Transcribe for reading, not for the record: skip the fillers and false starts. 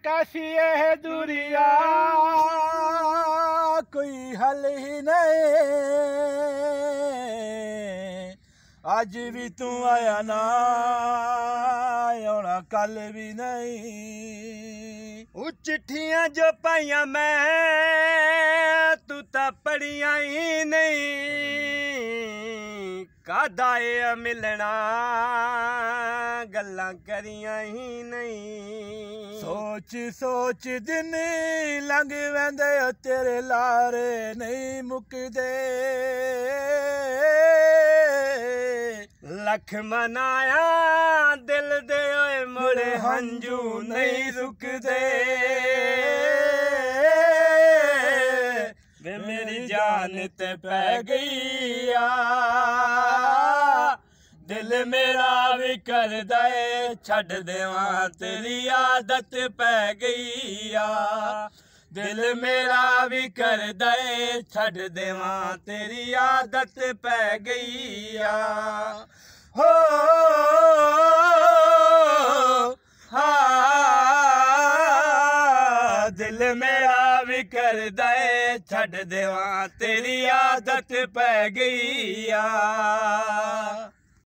कैसी है दूरिया कोई हल ही नहीं। आज भी तू आया ना आना कल भी नहीं। वो चिट्ठियां जो पाइया मैं तू तो पढ़िया ही नहीं। कादा ए मिलना गल्लां करियां ही नहीं। सोच सोच दिन लंघ वेंदे तेरे लारे नहीं मुकदे। लख मनाया दिल दे ओए मुड़े हंजू नहीं रुकदे। वे मेरी जान ते पै गई आ दिल मेरा भी कर दे छड़ देवां तेरी आदत पै गई आ। दिल मेरा भी कर दे छड़ देवां तेरी आदत पै गई आ। हो दिल मेरा भी कर दे छड़ देवां तेरी आदत पै गई आ।